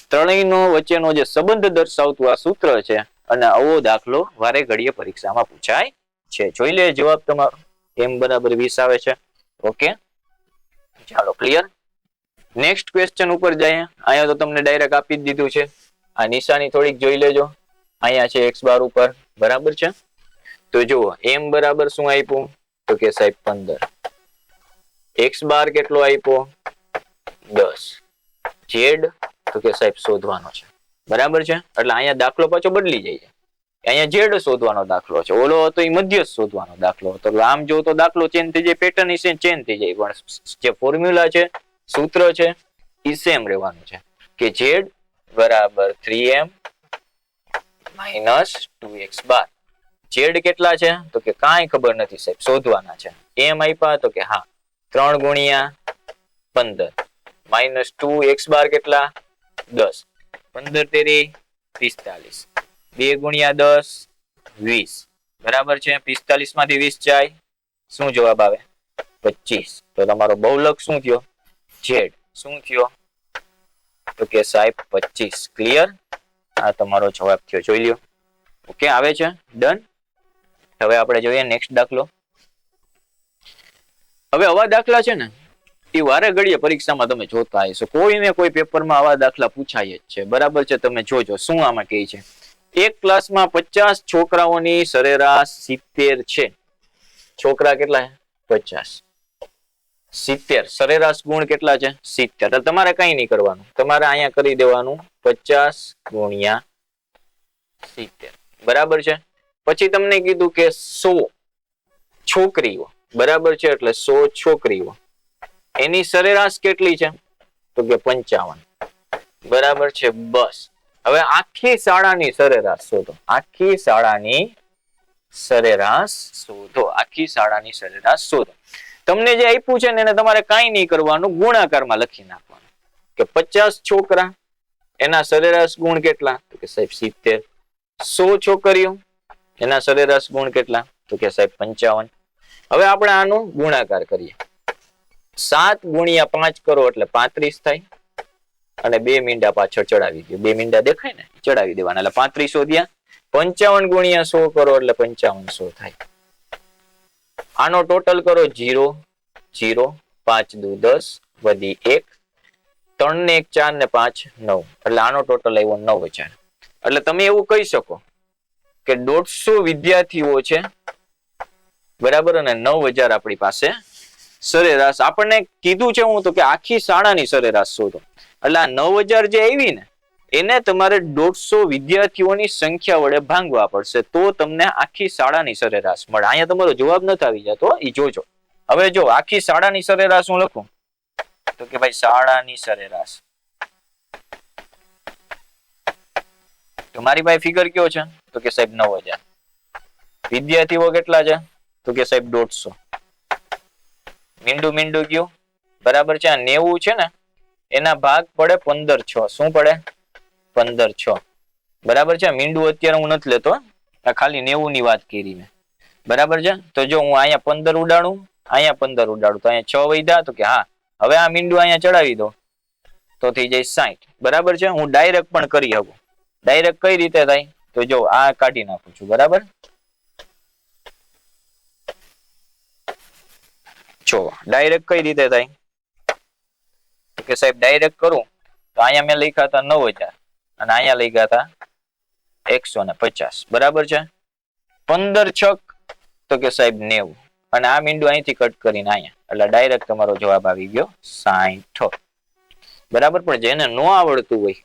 ત્રણેયનો વચ્ચેનો જે સંબંધ દર્શાવતું આ સૂત્ર છે, અને આવો દાખલો વારે ઘડીએ પરીક્ષામાં પૂછાય છે. જોઈ લે જવાબ તમારો m બરાબર 20 આવે છે. ઓકે, ચાલો ક્લિયર. નેક્સ્ટ ક્વેશ્ચન ઉપર જઈએ. અહીંયા તો તમને ડાયરેક્ટ આપી જ દીધું છે. આ નિશાની થોડીક જોઈ લેજો. અહીંયા છે x બાર ઉપર, બરાબર છે. તો જુઓ m બરાબર શું આપ્યું તો કે સાહેબ 15, x બાર કેટલો આપ્યો 10, z તો કે સાહેબ શોધવાનો છે, બરાબર છે. એટલે અહીંયા દાખલો પાછો બદલી જાય છે. અહીંયા z શોધવાનો દાખલો છે, ઓલો હતો એ મધ્યસ્થ શોધવાનો દાખલો હતો. આમ જો તો દાખલો ચેન્જ થઈ જાય, પેટર્ન ચેન્જ થઈ જાય, પણ જે ફોર્મ્યુલા છે, સૂત્ર છે એ સેમ રહેવાનું છે કે z બરાબર 3m માઇનસ 2x બાર. z કેટલા છે તો કે કાંઈ ખબર નથી સાહેબ, શોધવાના છે. m આપ્યા તો કે હા 3 ગુણ્યા 15 માઇનસ 2x બાર કેટલા 10, 15 તેરી 45, 2 ગુણ્યા 10 20, બરાબર છે. 45 માંથી 20 જાય, શું જવાબ આવે 25. તો તમારો બહુલક શું થયો z, શું થયો તો કે સાહેબ 25. ક્લિયર, આ તમારો જવાબ થયો, જોઈ લ્યો. ઓકે, આવે છે, ડન. હવે આપણે જોઈએ નેક્સ્ટ દાખલો. હવે આવા દાખલા છે ને એ વારે ઘડીએ પરીક્ષામાં તમે જોતા હશો, કોઈ ને કોઈ પેપરમાં આવા દાખલા પૂછાય જ છે, બરાબર છે. તમે જોજો શું આમાં કહે છે. એક ક્લાસમાં 50 છોકરાઓની સરેરાશ 70 છે. છોકરા કેટલા 50, 70 સરેરાશ ગુણ કેટલા છે 70. તો તમારે કઈ નહીં કરવાનું, તમારે અહીંયા કરી દેવાનું 50 ગુણ્યા 70, બરાબર છે. પછી તમને કીધું કે 100 છોકરીઓ, બરાબર છે, એટલે 100 છોકરીઓ, એની સરેરાશ કેટલી છે તો કે 55, બરાબર છે. બસ હવે આખી શાળાની સરેરાશ શોધો, આખી શાળાની સરેરાશ શોધો, આખી શાળાની સરેરાશ શોધો. તમને જે આપ્યું છે ને એને તમારે કાંઈ નહીં કરવાનું, ગુણાકારમાં લખી નાખવાનું કે 50 છોકરા એના સરેરાશ ગુણ કેટલા તો કે સાહેબ 70, 100 છોકરીઓ એના સરેરાશ ગુણ કેટલા તો કે સાહેબ 55. હવે આપણે આનો ગુણાકાર કરીએ. 7 ગુણ્યા 5 કરો એટલે 35 થાય, અને 2 મીંડા પાછળ ચડાવી દો, 2 મીંડા દેખાય ને ચડાવી દેવાના એટલે 35 વધ્યા. 55 ગુણ્યા 100 કરો એટલે 5500 થાય. આનો ટોટલ કરો 0 0, 5 દુ 10 વધી 1, 3 ને 1 4 ને 5 9, એટલે આનો ટોટલ આવ્યો 9000. એટલે તમે એવું કહી શકો કે 150 વિદ્યાર્થીઓ છે, બરાબર, અને 9000 આપણી પાસે સરેરાશ. આપણને કીધું છે હું તો કે આખી શાળાની સરેરાશ શોધો, એટલે આ 9000 જે આવી ને એને તમારે 150 વિદ્યાર્થીઓની સંખ્યા વડે ભાંગવા પડશે, તો તમને આખી શાળાની સરેરાશ મળે. અહીંયા તમારો જવાબ નથી આવી જતો, એ જોજો. હવે જો આખી શાળાની સરેરાશ હું લખું તો કે ભાઈ શાળાની સરેરાશ, તો મારી પાસે ફિગર કયો છે તો કે સાહેબ 9000. વિદ્યાર્થીઓ કેટલા છે તો કે સાહેબ 150. મીંડું મીંડું ગયું, બરાબર છે. આ 90 છે ને એના ભાગ પડે 15/6, શું પડે 15/6, બરાબર છે. મીંડું અત્યારે હું નથી લેતો, આ ખાલી 90 ની વાત કરી મેં, બરાબર છે. તો જો હું અહીંયા 15 ઉડાડું, અહીંયા 15 ઉડાડું તો અહીંયા 6 વધ્યા, તો કે હા હવે આ મીંડું અહીંયા ચડાવી દો તો થઈ જાય 60, બરાબર છે. હું ડાયરેક્ટ પણ કરી શકું. ડાયરેક્ટ કઈ રીતે થાય તો જો આ કાઢી નાખું છું, બરાબર. જો ડાયરેક્ટ કઈ રીતે થાય કે સાહેબ ડાયરેક્ટ કરું તો અહીંયા મેં લખ્યા હતા 9000 અને અહીંયા લખ્યા હતા 150, બરાબર છે. 15 છક તો કે સાહેબ 90, અને આ મીંડું અહીંથી કટ કરીને અહીંયા, એટલે ડાયરેક્ટ તમારો જવાબ આવી ગયો 60, બરાબર. પણ જેને ન આવડતું હોય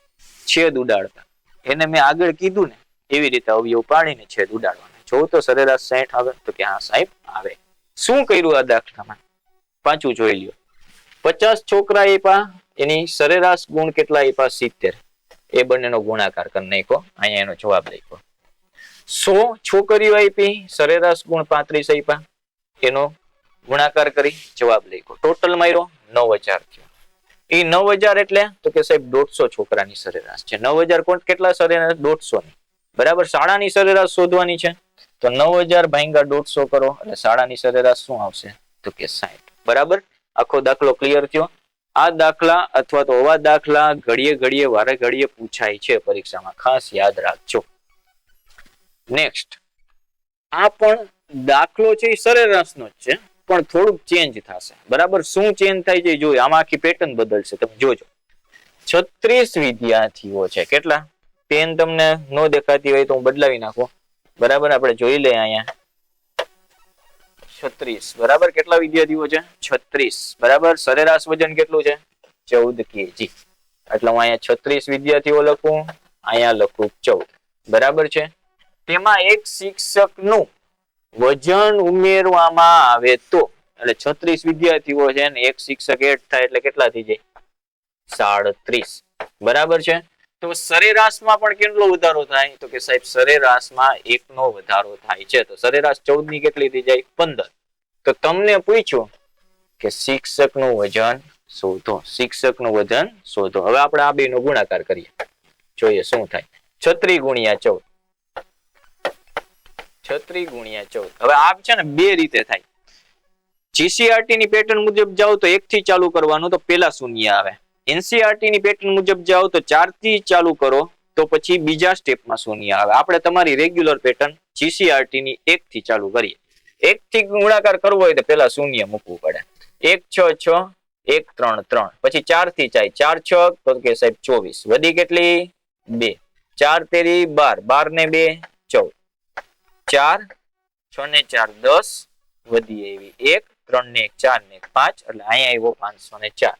છેદ ઉડાડતા, એને મેં આગળ કીધું ને એવી રીતે અવયવ પાડીને છેદ ઉડાડવાના. જો તો સરેરાશ 60 આવે તો કે હા સાહેબ આવે. શું કર્યું આ દાખલામાં પાછું જોઈ લ્યો. 50 છોકરા આપ્યા, એની સરેરાશ ગુણ કેટલા આપ્યા 70, એ બંનેનો ગુણાકાર કરી નાખો, અહીંયા એનો જવાબ લખ્યો. 100 છોકરીઓ આપી, સરેરાશ ગુણ 35 આપ્યા, એનો ગુણાકાર કરી જવાબ લખ્યો. ટોટલ માર્યો 9000 થયો. એ 9000 એટલે તો કે સાહેબ 150 છોકરાની સરેરાશ છે. 9000 કેટલા સરેરાશ 150 ની, બરાબર. શાળાની સરેરાશ શોધવાની છે તો 9000 ભાગ્યા 150 કરો એટલે શાળાની સરેરાશ શું આવશે તો કે 60, બરાબર. આખો દાખલો ક્લિયર થયો. આ દાખલા અથવા તો આવા દાખલા ઘડીએ ઘડીએ વારે ઘડીએ પૂછાય છે પરીક્ષામાં, ખાસ યાદ રાખજો. નેક્સ્ટ, આ પણ દાખલો છે એ સરેરાશનો જ છે, પણ થોડુંક ચેન્જ થશે. બરાબર, શું ચેન્જ થાય છે જોઈએ. આમાં આખી પેટર્ન બદલશે, તમે જોજો. 36 વિદ્યાર્થીઓ છે. કેટલા? પેન તમને ન દેખાતી હોય તો હું બદલાવી નાખું. બરાબર, આપણે જોઈ લઈએ અહીંયા 36. બરાબર, કેટલા વિદ્યાર્થીઓ છે? 36. બરાબર, સરેરાશ વજન કેટલું છે? 14 kg. એટલે હું અહીંયા 36 વિદ્યાર્થીઓ લખું, અહીંયા લખું 14. બરાબર છે. તેમાં એક શિક્ષકનું વજન ઉમેરવામાં આવે તો, એટલે 36 વિદ્યાર્થીઓ છે ને એક શિક્ષક એડ થાય એટલે કેટલા થઈ જાય? 37. બરાબર છે. તો સરેરાશમાં પણ કેટલો વધારો થાય? તો કે સાહેબ સરેરાશમાં 1 નો વધારો થાય છે. તો સરેરાશ 14 ની કેટલી થઈ જાય? 15. તો તમને પૂછ્યું કે શિક્ષકનું વજન શોધો. શિક્ષકનું વજન શોધો. હવે આપણે આ બેનો ગુણાકાર કરીએ, જોઈએ શું થાય. 36 ગુણ્યા 14. 36 ગુણ્યા 14. હવે આ છે ને બે રીતે થાય. જીસીઆરટી ની પેટર્ન મુજબ જાઓ તો 1 થી ચાલુ કરવાનું, તો પેલા શૂન્ય આવે. એનસીઆરટી ની પેટર્ન મુજબ જાઓ તો 4 થી ચાલુ કરો તો પછી બીજા સ્ટેપમાં શૂન્ય આવે. આપણે તમારી રેગ્યુલર પેટર્ન જીસીઆરટી ની 1 થી ચાલુ કરીએ. 1 થી ગુણાકાર કરવો હોય તો પેલા શૂન્ય મૂકવું પડે. 1 6 6, 1 3 3, પછી 4 થી જાય. 4 6 તો કે સાહેબ 24. વધી કેટલી? 2. 4 તેરી 12, 12 ને 2 14. 4 6 ને 4 10, વધી એવી 1, 3 ને 1 4 ને 1 5, એટલે અહીંયા આવ્યો 504.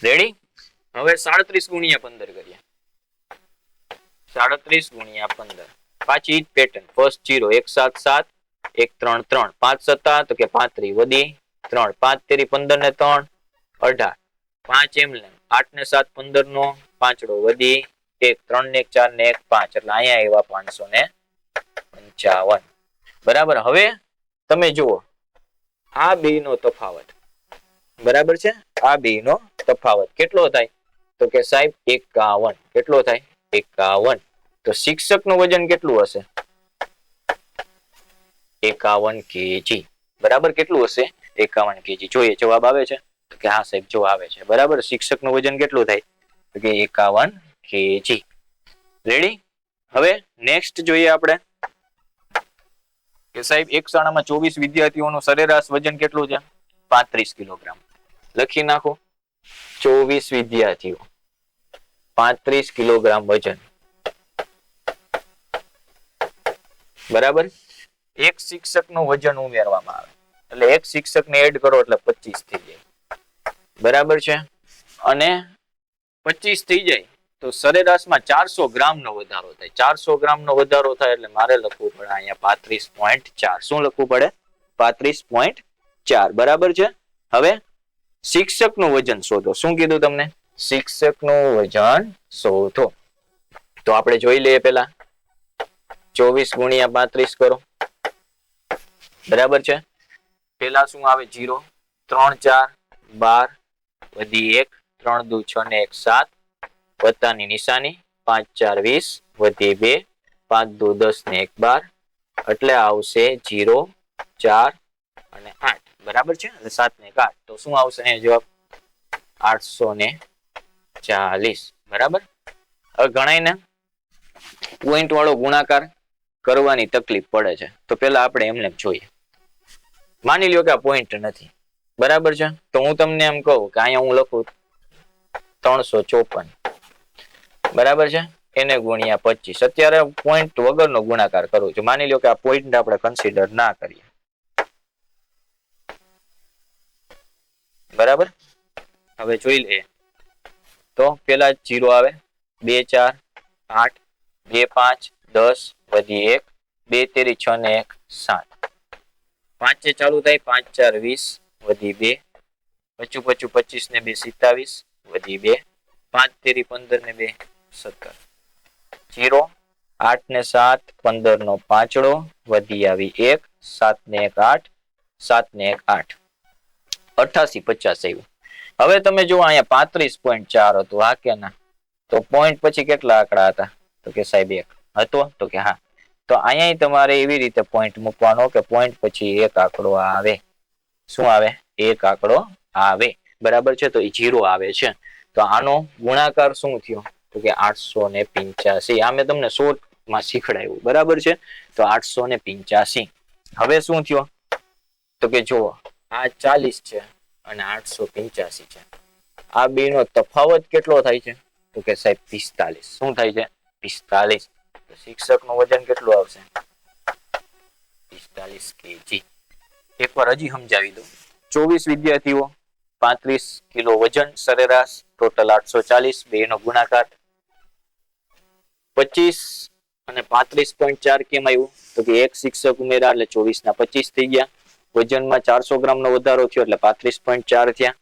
રેડી? હવે 37 ગુણ્યા 15 કરીએ. 37 ગુણ્યા 15. પાછી પેટર્ન ફર્સ્ટ 0, 1 7 7, 1 3 3, 5 7 તો કે 35, વધી 3, 5 તેરી 15 ને 3 18, 5 એમ ને 8 ને 7 15 નો 5 વધી 1, 3 ને 1 4 ને 1 5, એટલે અહીંયા આવ્યા 555. બરાબર. હવે તમે જુઓ આ બે નો તફાવત. બરાબર છે. આ બે નો તફાવત કેટલો થાય? તો કે સાહેબ 51. કેટલો થાય? 51. તો શિક્ષકનું વજન કેટલું હશે? 51 kg. બરાબર, કેટલું હશે? 51 kg. જોઈએ જવાબ આવે છે? તો કે હા સાહેબ જો આવે છે. બરાબર, શિક્ષકનું વજન કેટલું થાય? તો કે 51 kg. રેડી? હવે નેક્સ્ટ જોઈએ આપણે કે સાહેબ એક શાળામાં 24 વિદ્યાર્થીઓનું સરેરાશ વજન કેટલું છે? 35 કિલોગ્રામ. લખી નાખો. 24 વિદ્યાર્થીઓ 35 કિલોગ્રામ વજન. બરાબર. એક શિક્ષકનું વજન ઉમેરવામાં આવે એટલે એક શિક્ષકને એડ કરો એટલે 25 થઈ જાય. બરાબર છે. અને 25 થઈ જાય તો સરેરાશમાં 400 ગ્રામનો વધારો થાય. 400 ગ્રામનો વધારો થાય એટલે મારે લખવું પડે અહીંયા 35.4. શું લખવું પડે? 35.4. બરાબર છે. હવે શિક્ષકનું વજન શોધો. શું કીધું તમને? શિક્ષકનું વજન શોધો. તો આપણે જોઈ લઈએ પેલા 24 ગુણ્યા 35 કરો. બરાબર છે. પેલા શું આવે? 0, 3 4 12, વધી 1, 3 2 6 ને 1 7, વત્તાની નિશાની 5 4 20, વધી 2, 5 2 10 ને 1 12, એટલે આવશે 0 4 અને 8. બરાબર છે. એટલે 7 ને 8 તો શું આવશે અહીંયા જવાબ? 840. બરાબર. હવે ઘણાયને પોઈન્ટ વાળો ગુણાકાર કરવાની તકલીફ પડે છે, તો પેલા આપણે એમને જોઈએ. માની લ્યો કે આ પોઈન્ટ નથી. બરાબર છે. તો હું તમને એમ કહું કે અહીંયા હું લખું 354. બરાબર છે. એને ગુણ્યા 25. અત્યારે પોઈન્ટ વગરનો ગુણાકાર કરું છું. માની લ્યો કે આ પોઈન્ટ આપણે કન્સિડર ના કરીએ. બરાબર. હવે જોઈ લઈએ તો પેલા 0 આવે, 2 4 8, 2 5 10, વધી 1, 2 તેરી 6 ને 1 7, 5 ચાલુ થાય 5 4 20, વધી 2, પચું 25 ને 2 27, વધી 2, 5 તેરી 15 ને 2 17, 0 8 ને 7 15 નો 5, વધી આવી 1, 7 ને 1 8, 7 ને 1 8, 88 50 આવ્યું. હવે તમે જુઓ અહીંયા 35.4 હતું. હા કે ના? તો પોઈન્ટ પછી કેટલા આંકડા હતા? તો કે સાહેબ 1 હતો. તો કે હા. તો અહીંયા તમારે એવી રીતે પોઈન્ટ મૂકવાનો કે પોઈન્ટ પછી એક આંકડો આવે. શું આવે? એક આંકડો આવે. બરાબર છે. તો એ 0 આવે છે. તો આનો ગુણાકાર શું થયો? તો કે 885. આ મેં તમને માં શીખડાયું, બરાબર છે. તો 885. હવે શું થયો તો કે જો આ 40 છે અને 885 છે, આ બે નો તફાવત કેટલો થાય છે તો કે સાહેબ 45. શું થાય છે? 45. તો શિક્ષક નું વજન કેટલું આવશે? 45 kg. એકવાર હજી સમજાવી દઉં. 24 વિદ્યાર્થીઓ, 35 કિલો વજન સરેરાશ, ટોટલ 840, બે નો ગુણાકાર 25 અને 35.4 કેમ આવ્યું તો કે એક શિક્ષક ઉમેરા એટલે 24 ના 25 થઈ ગયા. વજનમાં 400 ગ્રામ નો વધારો થયો એટલે 35.4 થયા.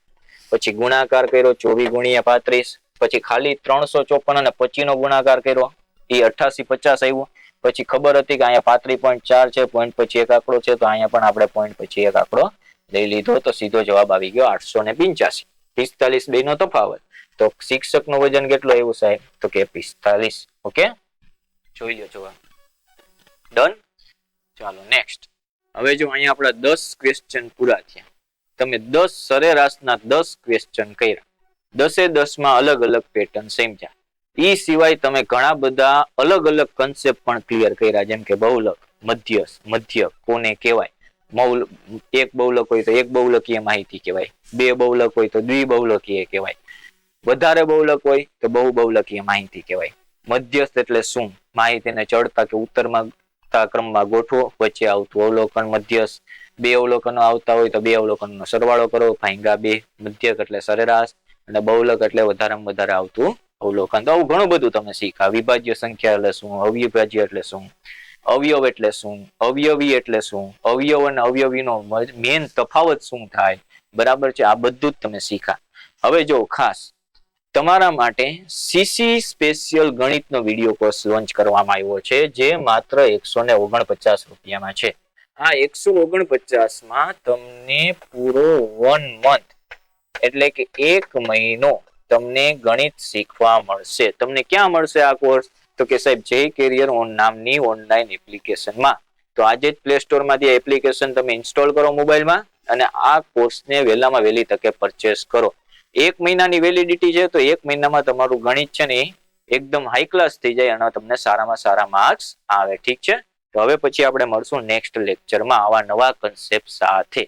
પછી ગુણાકાર કર્યો 24 ગુણ્યા 35, પછી ખાલી 354 અને 25 નો ગુણાકાર કર્યો એ 8850 આવ્યું. પછી ખબર હતી કે અહીંયા 35.4 છે, પોઈન્ટ પછી એક આંકડો છે, તો અહીંયા પણ આપણે પોઈન્ટ પછી એક આંકડો લઈ લીધો, તો સીધો જવાબ આવી ગયો 885. 45 બે નો તફાવત. તો શિક્ષક નું વજન કેટલું આવ્યું સાહેબ તો કે 45. ઓકે, જોઈ લો જવાબ. ડન. ચાલો નેક્સ્ટ. હવે જો અહીંયા આપણા 10 ક્વેશ્ચન પૂરા થયા. તમે 10 સરેરાશના 10 ક્વેશ્ચન કર્યા, 10 માં અલગ અલગ પેટર્ન સમજ્યા. એ સિવાય તમે ઘણા બધા અલગ અલગ કન્સેપ્ટ પણ ક્લિયર કર્યા, જેમ કે બહુલક, મધ્યક, મધ્યક કોને કહેવાય, એક બહુલક હોય તો એક બહુલકીય માહિતી કહેવાય, બે બહુલક હોય તો દ્વિબહુલકીય કહેવાય, વધારે બહુલક હોય તો બહુ બહુલકીય માહિતી કહેવાય. મધ્યસ્થ એટલે શું? માહિતીને ચડતા કે ઉત્તરમાં ક્રમમાં ગોઠવો, વચ્ચે આવતું અવલોકન મધ્યસ્થ. બે અવલોકનો આવતા હોય તો બે અવલોકનનો સરવાળો કરો, ભાંગ્યા 2. મધ્યક એટલે સરેરાશ, અને બહુલક એટલે વધારેમાં વધારે આવતું અવલોકન. તો આવું ઘણું બધું તમે શીખ્યા. વિભાજ્ય સંખ્યા એટલે શું, અવિભાજ્ય એટલે શું, અવયવ એટલે શું, અવયવી એટલે શું, અવયવ અને અવયવીનો મેન તફાવત શું થાય, બરાબર છે. આ બધું જ તમે શીખ્યા. હવે જો ખાસ તમારા માટે સીસી સ્પેશિયલ ગણિતનો વિડીયો કોર્સ લોન્ચ કરવામાં આવ્યો છે, જે માત્ર 149 રૂપિયામાં છે. આ 149 માં તમને પૂરો 1 મંથ એટલે કે 1 મહિનો તમને ગણિત શીખવા મળશે. તમને ક્યાં મળશે આ કોર્સ તો કે સાહેબ જય કેરિયર નામની ઓનલાઈન એપ્લિકેશનમાં. તો આજે જ પ્લે સ્ટોર માંથી એપ્લિકેશન તમે ઇન્સ્ટોલ કરો મોબાઈલમાં, અને આ કોર્સને વહેલામાં વહેલી તકે પરચેસ કરો. 1 મહિનાની વેલિડિટી છે, તો 1 મહિનામાં તમારું ગણિત છે ને એકદમ હાઈ ક્લાસ થઈ જાય અને તમને સારામાં સારા માર્ક્સ આવે. ઠીક છે. તો હવે પછી આપણે મળશું નેક્સ્ટ લેક્ચરમાં આવા નવા કન્સેપ્ટ સાથે.